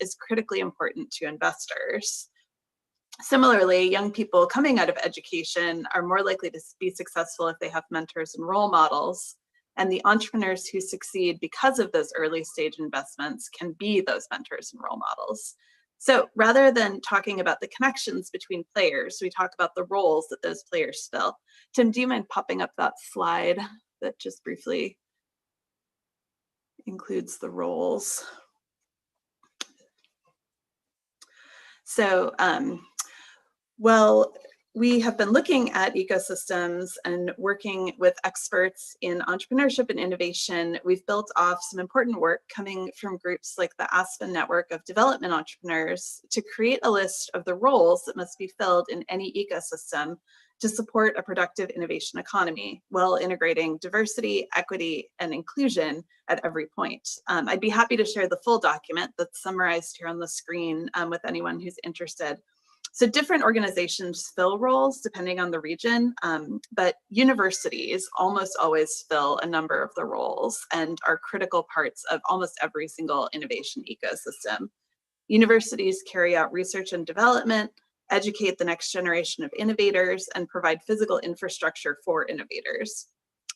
is critically important to investors. Similarly, young people coming out of education are more likely to be successful if they have mentors and role models. And the entrepreneurs who succeed because of those early stage investments can be those mentors and role models. So rather than talking about the connections between players, we talk about the roles that those players fill. Tim, do you mind popping up that slide that just briefly includes the roles? So, well, we have been looking at ecosystems and working with experts in entrepreneurship and innovation. We've built off some important work coming from groups like the Aspen Network of Development Entrepreneurs to create a list of the roles that must be filled in any ecosystem to support a productive innovation economy while integrating diversity, equity, and inclusion at every point. I'd be happy to share the full document that's summarized here on the screen with anyone who's interested. So different organizations fill roles depending on the region, but universities almost always fill a number of the roles and are critical parts of almost every single innovation ecosystem. Universities carry out research and development, educate the next generation of innovators, and provide physical infrastructure for innovators.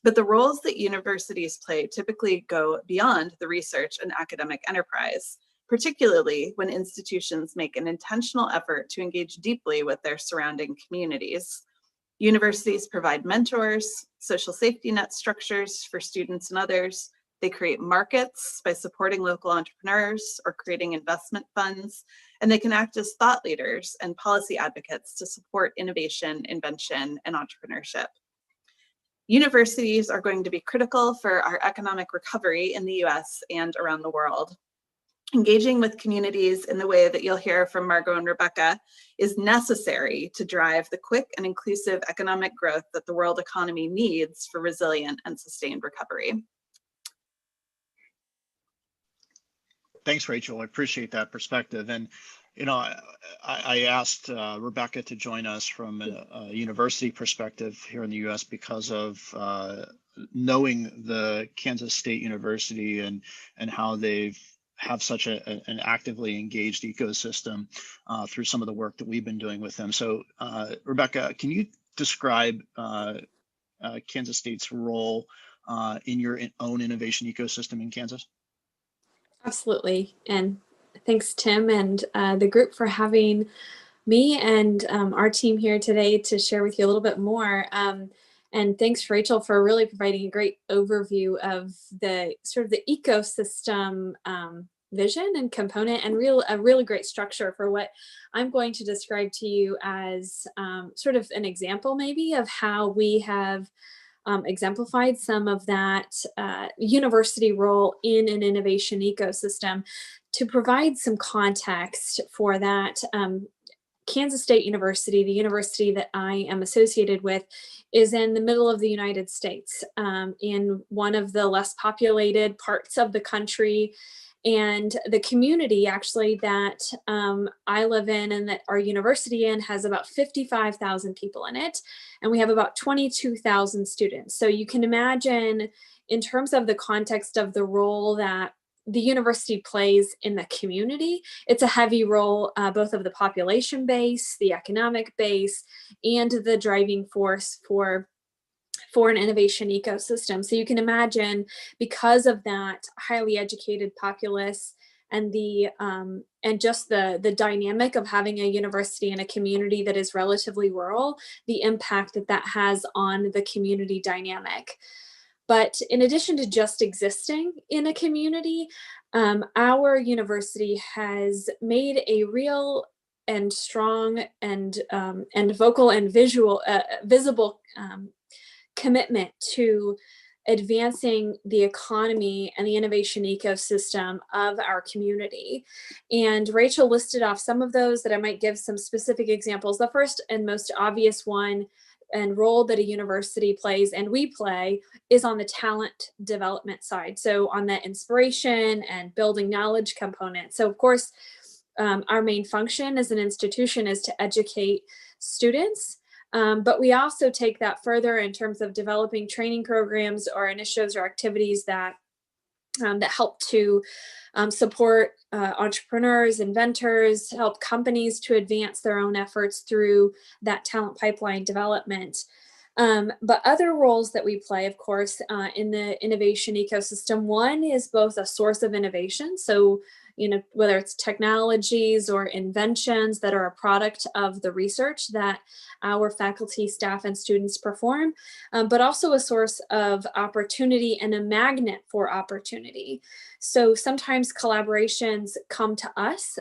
But the roles that universities play typically go beyond the research and academic enterprise, particularly when institutions make an intentional effort to engage deeply with their surrounding communities. Universities provide mentors, social safety net structures for students and others. They create markets by supporting local entrepreneurs or creating investment funds, and they can act as thought leaders and policy advocates to support innovation, invention, and entrepreneurship. Universities are going to be critical for our economic recovery in the US and around the world. Engaging with communities in the way that you'll hear from Margot and Rebecca is necessary to drive the quick and inclusive economic growth that the world economy needs for resilient and sustained recovery. Thanks, Rachel. I appreciate that perspective. And, you know, I asked Rebecca to join us from a university perspective here in the US because of knowing the Kansas State University and how they've have such an actively engaged ecosystem through some of the work that we've been doing with them. So Rebecca, can you describe Kansas State's role in your own innovation ecosystem in Kansas? Absolutely. And thanks, Tim, and the group for having me and our team here today to share with you a little bit more. And thanks, Rachel, for really providing a great overview of the sort of the ecosystem vision and component, and a really great structure for what I'm going to describe to you as sort of an example maybe of how we have exemplified some of that university role in an innovation ecosystem. To provide some context for that, Kansas State University, the university that I am associated with, is in the middle of the United States, in one of the less populated parts of the country. And the community actually that I live in and that our university in has about 55,000 people in it. And we have about 22,000 students. So you can imagine, in terms of the context of the role that the university plays in the community, it's a heavy role, both of the population base, the economic base, and the driving force for an innovation ecosystem. So you can imagine, because of that highly educated populace and just the dynamic of having a university in a community that is relatively rural, the impact that has on the community dynamic. But in addition to just existing in a community, our university has made a real and strong and vocal and visible commitment to advancing the economy and the innovation ecosystem of our community. And Rachel listed off some of those that I might give some specific examples. The first and most obvious one and role that a university plays, and we play, is on the talent development side. So on the inspiration and building knowledge component. So of course, our main function as an institution is to educate students, but we also take that further in terms of developing training programs or initiatives or activities that help to support entrepreneurs, inventors, help companies to advance their own efforts through that talent pipeline development. But other roles that we play, of course, in the innovation ecosystem, one is both a source of innovation. So, whether it's technologies or inventions that are a product of the research that our faculty, staff, and students perform, but also a source of opportunity and a magnet for opportunity. So sometimes collaborations come to us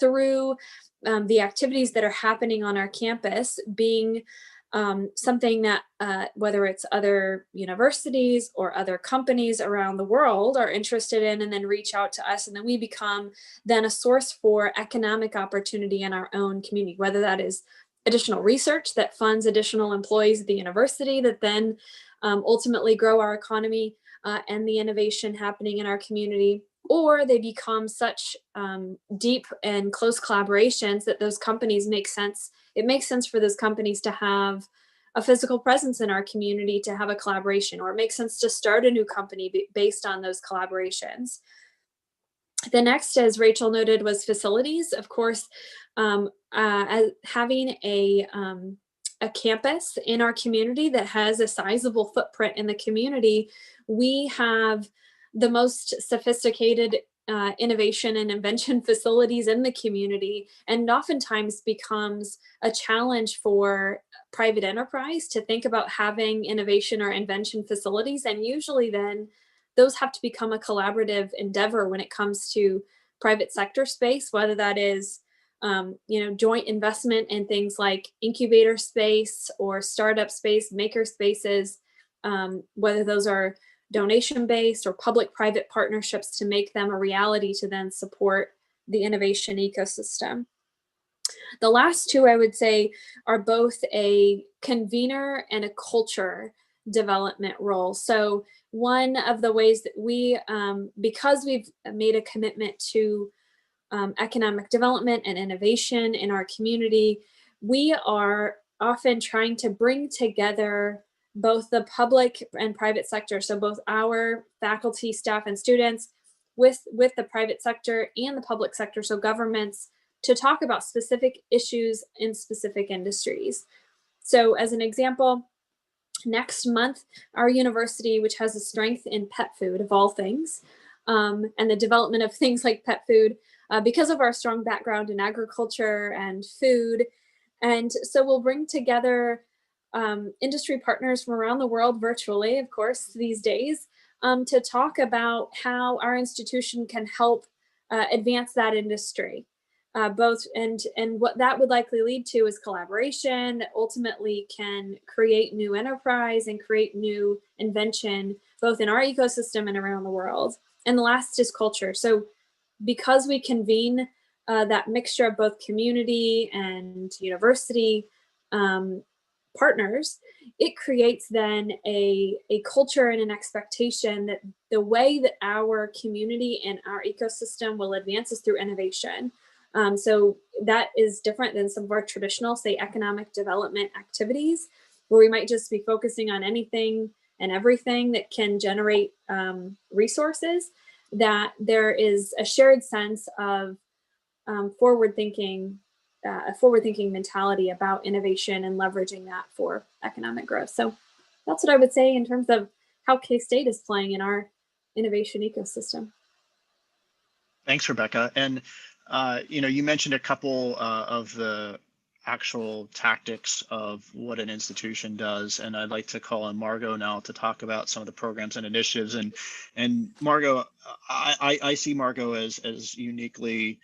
through the activities that are happening on our campus, being something that whether it's other universities or other companies around the world are interested in, and then reach out to us, and then we become then a source for economic opportunity in our own community, whether that is additional research that funds additional employees at the university that then ultimately grow our economy and the innovation happening in our community, or they become such deep and close collaborations that those companies make sense. It makes sense for those companies to have a physical presence in our community, to have a collaboration, or it makes sense to start a new company based on those collaborations. The next, as Rachel noted, was facilities. Of course, having a campus in our community that has a sizable footprint in the community, we have the most sophisticated innovation and invention facilities in the community, and oftentimes becomes a challenge for private enterprise to think about having innovation or invention facilities. And usually then those have to become a collaborative endeavor when it comes to private sector space, whether that is joint investment in things like incubator space or startup space, maker spaces, whether those are donation-based or public-private partnerships to make them a reality to then support the innovation ecosystem. The last two, I would say, are both a convener and a culture development role. So one of the ways that we, because we've made a commitment to economic development and innovation in our community, we are often trying to bring together both the public and private sector, so both our faculty, staff, and students with the private sector and the public sector, so governments, to talk about specific issues in specific industries. So as an example, next month, our university, which has a strength in pet food of all things, and the development of things like pet food, because of our strong background in agriculture and food. And so we'll bring together industry partners from around the world virtually, of course, these days, to talk about how our institution can help advance that industry. And what that would likely lead to is collaboration that ultimately can create new enterprise and create new invention, both in our ecosystem and around the world. And the last is culture. So because we convene that mixture of both community and university partners, it creates then a culture and an expectation that the way that our community and our ecosystem will advance is through innovation. So that is different than some of our traditional, say, economic development activities, where we might just be focusing on anything and everything that can generate resources, that there is a shared sense of forward-thinking mentality about innovation and leveraging that for economic growth. So that's what I would say in terms of how K-State is playing in our innovation ecosystem. Thanks, Rebecca. And you mentioned a couple of the actual tactics of what an institution does, and I'd like to call on Margot now to talk about some of the programs and initiatives. And Margot, I see Margot as uniquely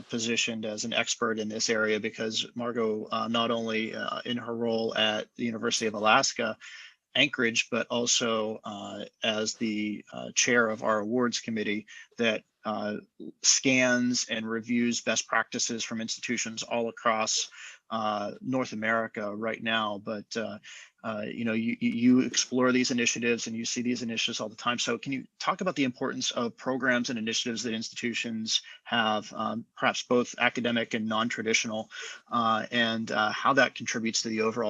positioned as an expert in this area, because Margot, not only in her role at the University of Alaska, Anchorage, but also as the chair of our awards committee that scans and reviews best practices from institutions all across North America right now. But you explore these initiatives and you see these initiatives all the time. So can you talk about the importance of programs and initiatives that institutions have, perhaps both academic and non-traditional, and how that contributes to the overall